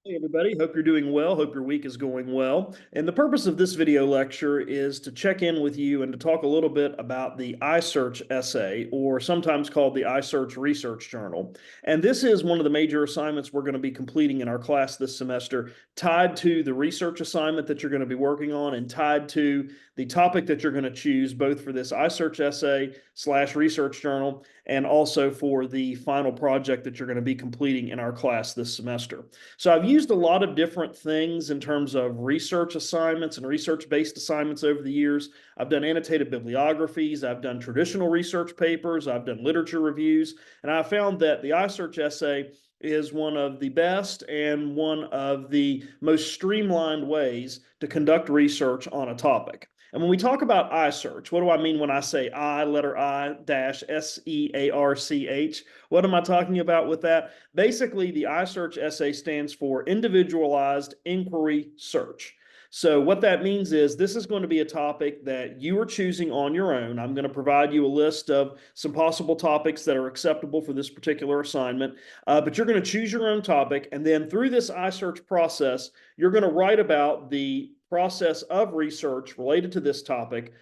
Hey everybody, hope you're doing well. Hope your week is going well. And the purpose of this video lecture is to check in with you and to talk a little bit about the iSearch essay, or sometimes called the iSearch Research Journal. And this is one of the major assignments we're going to be completing in our class this semester, tied to the research assignment that you're going to be working on and tied to the topic that you're going to choose, both for this iSearch essay / research journal and also for the final project that you're going to be completing in our class this semester. So I've used a lot of different things in terms of research assignments and research-based assignments over the years. I've done annotated bibliographies, I've done traditional research papers, I've done literature reviews, and I found that the iSearch essay is one of the best and one of the most streamlined ways to conduct research on a topic. And when we talk about iSearch, what do I mean when I say I, letter I dash SEARCH? What am I talking about with that? Basically, the iSearch essay stands for Individualized Inquiry Search. So what that means is this is going to be a topic that you are choosing on your own. I'm going to provide you a list of some possible topics that are acceptable for this particular assignment, but you're going to choose your own topic. And then through this iSearch process, you're going to write about the process of research related to this topic,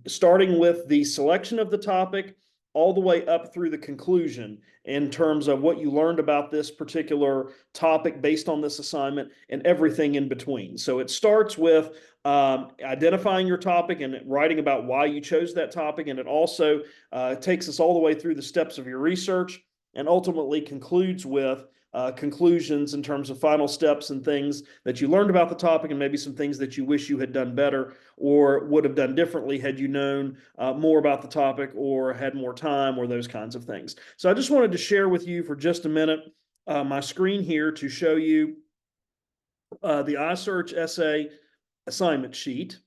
starting with the selection of the topic all the way up through the conclusion in terms of what you learned about this particular topic based on this assignment and everything in between. So it starts with identifying your topic and writing about why you chose that topic. And it also takes us all the way through the steps of your research and ultimately concludes with conclusions in terms of final steps and things that you learned about the topic and maybe some things that you wish you had done better or would have done differently had you known more about the topic or had more time or those kinds of things. So I just wanted to share with you for just a minute my screen here to show you the iSearch essay assignment sheet.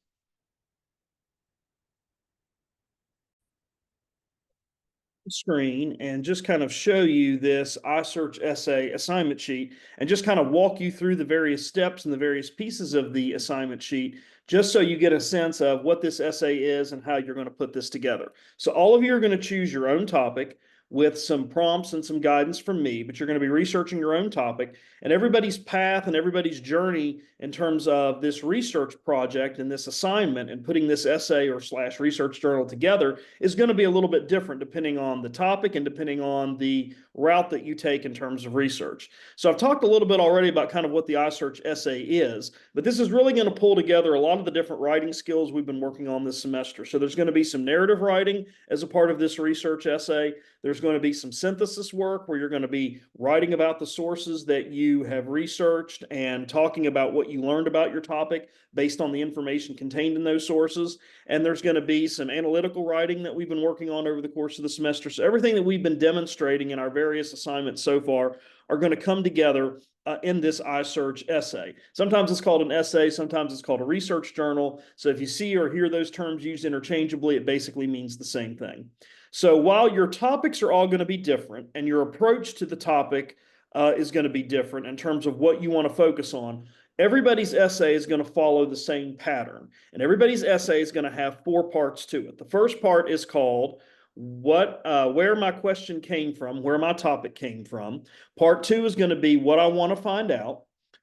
Screen and just kind of show you this iSearch essay assignment sheet and just kind of walk you through the various steps and the various pieces of the assignment sheet, just so you get a sense of what this essay is and how you're going to put this together. So all of you are going to choose your own topic with some prompts and some guidance from me, but you're going to be researching your own topic, and everybody's path and everybody's journey in terms of this research project and this assignment and putting this essay or / research journal together is going to be a little bit different depending on the topic and depending on the route that you take in terms of research. So I've talked a little bit already about kind of what the iSearch essay is, but this is really going to pull together a lot of the different writing skills we've been working on this semester. So there's going to be some narrative writing as a part of this research essay. There's going to be some synthesis work where you're going to be writing about the sources that you have researched and talking about what you learned about your topic based on the information contained in those sources. And there's going to be some analytical writing that we've been working on over the course of the semester. So everything that we've been demonstrating in our various assignments so far are going to come together in this iSearch essay. Sometimes it's called an essay, sometimes it's called a research journal. So if you see or hear those terms used interchangeably, it basically means the same thing. So while your topics are all going to be different and your approach to the topic is going to be different in terms of what you want to focus on, everybody's essay is going to follow the same pattern. And everybody's essay is going to have 4 parts to it. The first part is called where my question came from, where my topic came from. Part 2 is going to be what I want to find out.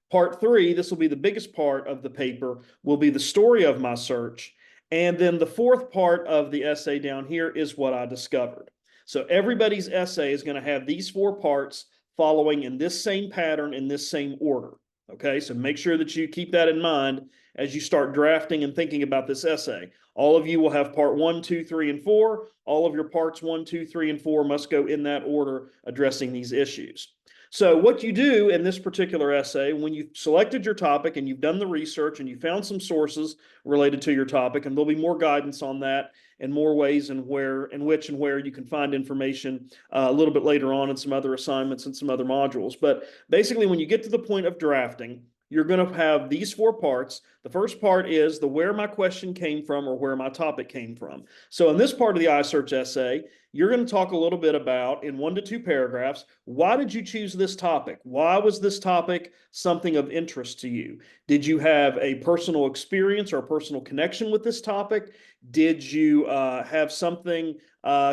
Part 3, this will be the biggest part of the paper, will be the story of my search. And then the 4th part of the essay down here is what I discovered. So everybody's essay is going to have these 4 parts following in this same pattern, in this same order. Okay, so make sure that you keep that in mind as you start drafting and thinking about this essay. All of you will have part 1, 2, 3, and 4. All of your parts 1, 2, 3, and 4 must go in that order addressing these issues. So what you do in this particular essay, when you've selected your topic and you've done the research and you found some sources related to your topic, and there'll be more guidance on that and more ways and where you can find information a little bit later on in some other assignments and some other modules. But basically, when you get to the point of drafting, you're going to have these 4 parts. The first part is the where my question came from or where my topic came from. So in this part of the iSearch essay, you're going to talk a little bit about, in 1 to 2 paragraphs, why did you choose this topic? Why was this topic something of interest to you? Did you have a personal experience or a personal connection with this topic? Did you have something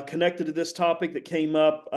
connected to this topic that came up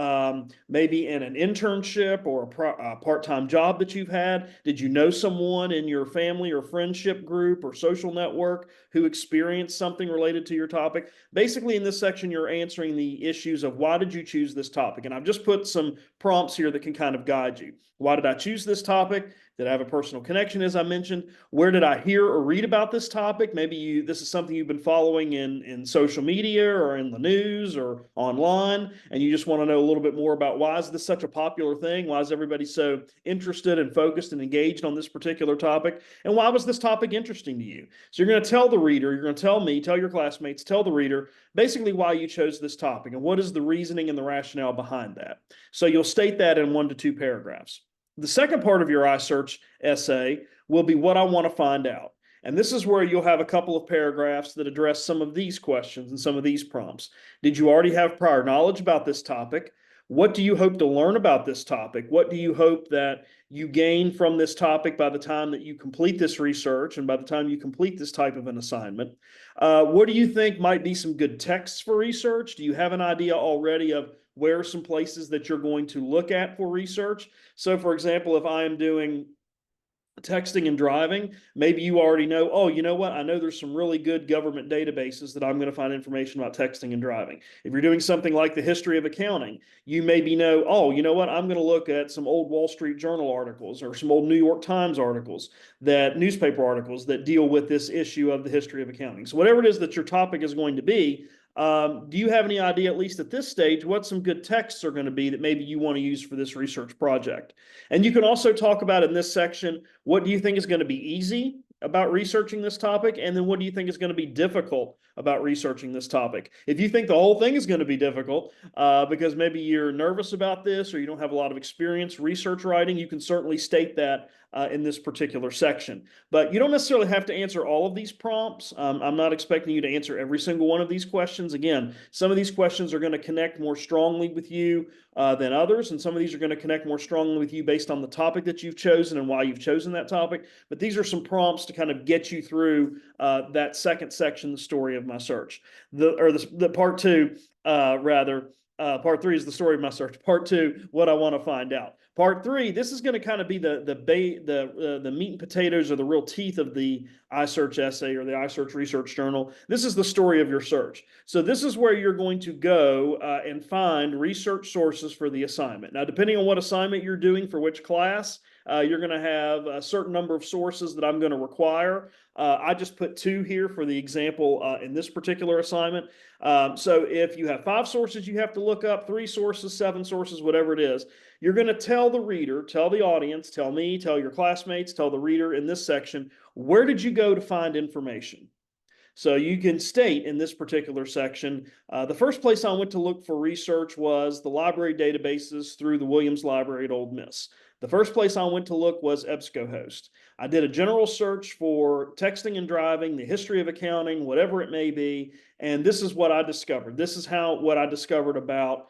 maybe in an internship or a part-time job that you've had? Did you know someone in your family or friendship group or social network who experienced something related to your topic? Basically, in this section, you're answering the issues of why did you choose this topic? And I've just put some prompts here that can kind of guide you. Why did I choose this topic? Did I have a personal connection, as I mentioned? Where did I hear or read about this topic? Maybe this is something you've been following in social media or in the news or online, and you just want to know a little bit more about why is this such a popular thing? Why is everybody so interested and focused and engaged on this particular topic? And why was this topic interesting to you? So you're going to tell the reader, you're going to tell me, tell your classmates, tell the reader basically why you chose this topic and what is the reasoning and the rationale behind that. So you'll state that in 1 to 2 paragraphs. The second part of your iSearch essay will be what I want to find out. And this is where you'll have a couple of paragraphs that address some of these questions and some of these prompts. Did you already have prior knowledge about this topic? What do you hope to learn about this topic? What do you hope that you gain from this topic by the time that you complete this research and by the time you complete this type of an assignment? What do you think might be some good texts for research? Do you have an idea already of where are some places that you're going to look at for research? So, for example, if I am doing texting and driving, maybe you already know, oh, you know what? I know there's some really good government databases that I'm going to find information about texting and driving. If you're doing something like the history of accounting, you maybe know, oh, you know what? I'm going to look at some old Wall Street Journal articles or some old New York Times articles, newspaper articles that deal with this issue of the history of accounting. So whatever it is that your topic is going to be, do you have any idea, at least at this stage, what some good texts are going to be that maybe you want to use for this research project? And you can also talk about in this section, what do you think is going to be easy about researching this topic? And then what do you think is going to be difficult about researching this topic? If you think the whole thing is going to be difficult because maybe you're nervous about this or you don't have a lot of experience research writing, you can certainly state that in this particular section. But you don't necessarily have to answer all of these prompts. I'm not expecting you to answer every single one of these questions. Again, some of these questions are going to connect more strongly with you than others, and some of these are going to connect more strongly with you based on the topic that you've chosen and why you've chosen that topic. But these are some prompts to kind of get you through that second section, the story of my search. The part two, part three is the story of my search. Part two, what I want to find out. Part three, this is going to kind of be the meat and potatoes or the real teeth of the iSearch essay or the iSearch Research Journal. This is the story of your search. So this is where you're going to go and find research sources for the assignment. Now, depending on what assignment you're doing for which class, you're going to have a certain number of sources that I'm going to require. I just put 2 here for the example in this particular assignment. So if you have 5 sources you have to look up, 3 sources, 7 sources, whatever it is, you're going to tell the reader, tell the audience, tell me, tell your classmates, tell the reader in this section, where did you go to find information? So you can state in this particular section, the first place I went to look for research was the library databases through the Williams Library at Ole Miss. The first place I went to look was EBSCOhost. I did a general search for texting and driving, the history of accounting, whatever it may be, and this is what I discovered. This is what I discovered about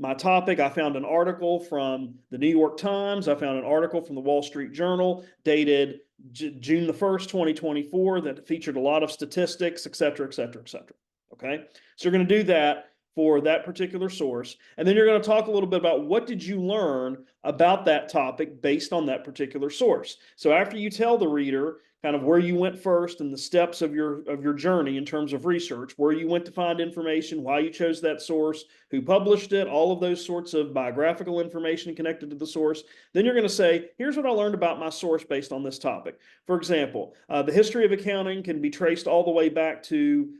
my topic. I found an article from the New York Times. I found an article from the Wall Street Journal dated June the 1st, 2024 that featured a lot of statistics, et cetera, et cetera, et cetera. Okay, so you're going to do that for that particular source. And then you're going to talk a little bit about what did you learn about that topic based on that particular source. So after you tell the reader kind of where you went first and the steps of your journey in terms of research, where you went to find information, why you chose that source, who published it, all of those sorts of biographical information connected to the source, then you're going to say, here's what I learned about my source based on this topic. For example, the history of accounting can be traced all the way back to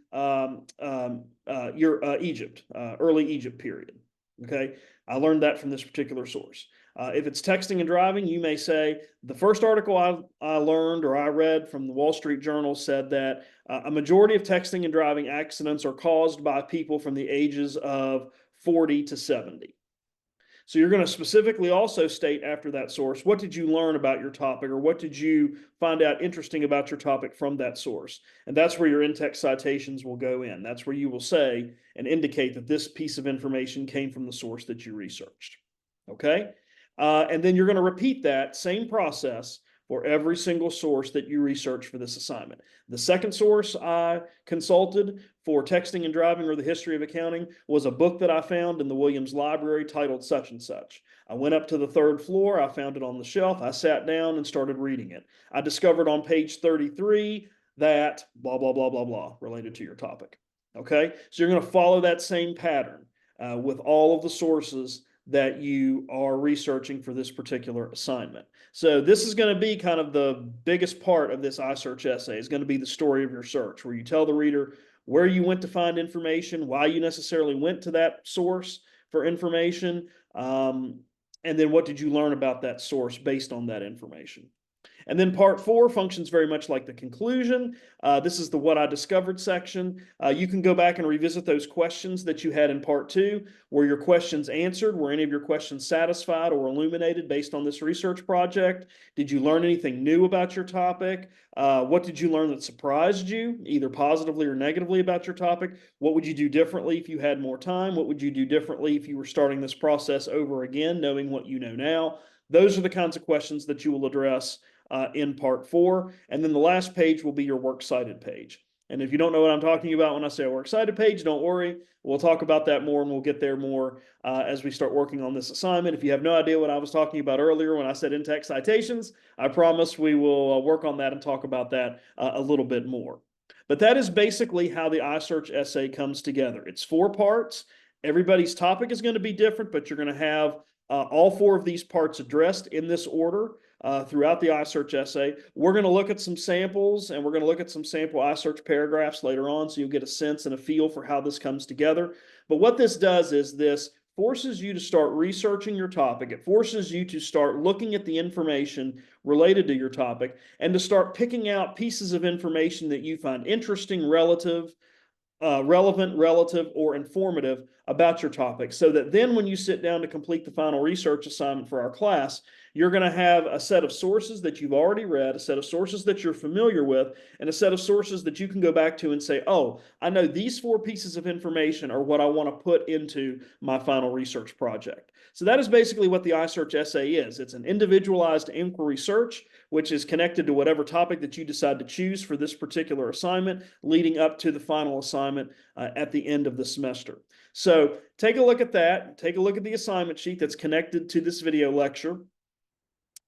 Egypt, early Egypt period. Okay, I learned that from this particular source. If it's texting and driving, you may say, the first article I learned or I read from the Wall Street Journal said that a majority of texting and driving accidents are caused by people from the ages of 40 to 70. So you're going to specifically also state after that source, what did you learn about your topic, or what did you find out interesting about your topic from that source? And that's where your in-text citations will go in. That's where you will say and indicate that this piece of information came from the source that you researched. Okay? And then you're going to repeat that same process for every single source that you research for this assignment. The second source I consulted for texting and driving or the history of accounting was a book that I found in the Williams Library titled such and such. I went up to the third floor, I found it on the shelf, I sat down and started reading it. I discovered on page 33 that blah, blah, blah, blah, blah related to your topic. Okay, so you're going to follow that same pattern with all of the sources that you are researching for this particular assignment. So this is going to be kind of the biggest part of this iSearch essay, is going to be the story of your search, where you tell the reader where you went to find information, why you necessarily went to that source for information, and then what did you learn about that source based on that information. And then part 4 functions very much like the conclusion. This is the what I discovered section. You can go back and revisit those questions that you had in part 2. Were your questions answered? Were any of your questions satisfied or illuminated based on this research project? Did you learn anything new about your topic? What did you learn that surprised you, either positively or negatively, about your topic? What would you do differently if you had more time? What would you do differently if you were starting this process over again, knowing what you know now? Those are the kinds of questions that you will address in part 4. And then the last page will be your works cited page. And if you don't know what I'm talking about when I say a works cited page, don't worry. We'll talk about that more, and we'll get there more as we start working on this assignment. If you have no idea what I was talking about earlier when I said in-text citations, I promise we will work on that and talk about that a little bit more. But that is basically how the iSearch essay comes together. It's 4 parts. Everybody's topic is going to be different, but you're going to have all 4 of these parts addressed in this order throughout the iSearch essay. We're going to look at some samples, and we're going to look at some sample iSearch paragraphs later on, so you'll get a sense and a feel for how this comes together. But what this does is this forces you to start researching your topic. It forces you to start looking at the information related to your topic and to start picking out pieces of information that you find interesting, relevant, relative, or informative about your topic, so that then when you sit down to complete the final research assignment for our class, you're going to have a set of sources that you've already read, a set of sources that you're familiar with, and a set of sources that you can go back to and say, oh, I know these 4 pieces of information are what I want to put into my final research project. So that is basically what the iSearch essay is. It's an individualized inquiry search, which is connected to whatever topic that you decide to choose for this particular assignment, leading up to the final assignment at the end of the semester. So take a look at that. Take a look at the assignment sheet that's connected to this video lecture.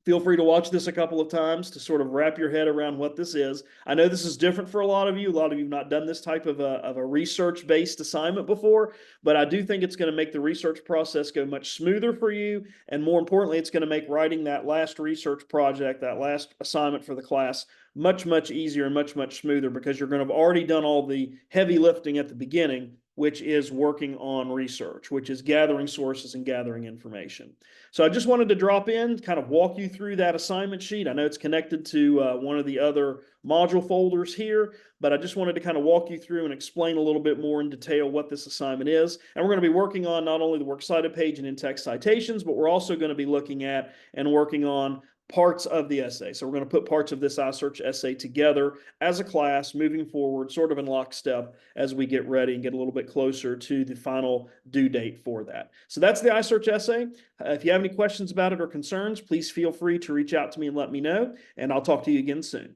Feel free to watch this a couple of times to sort of wrap your head around what this is. I know this is different for a lot of you. A lot of you have not done this type of a research-based assignment before, but I do think it's going to make the research process go much smoother for you. And more importantly, it's going to make writing that last research project, that last assignment for the class, much, much easier and much, much smoother, because you're going to have already done all the heavy lifting at the beginning, which is working on research, which is gathering sources and gathering information. So I just wanted to drop in, kind of walk you through that assignment sheet. I know it's connected to one of the other module folders here, but I just wanted to kind of walk you through and explain a little bit more in detail what this assignment is. And we're going to be working on not only the works cited page and in-text citations, but we're also going to be looking at and working on parts of the essay. So we're going to put parts of this iSearch essay together as a class moving forward, sort of in lockstep, as we get ready and get a little bit closer to the final due date for that. So that's the iSearch essay. If you have any questions about it or concerns, please feel free to reach out to me and let me know, and I'll talk to you again soon.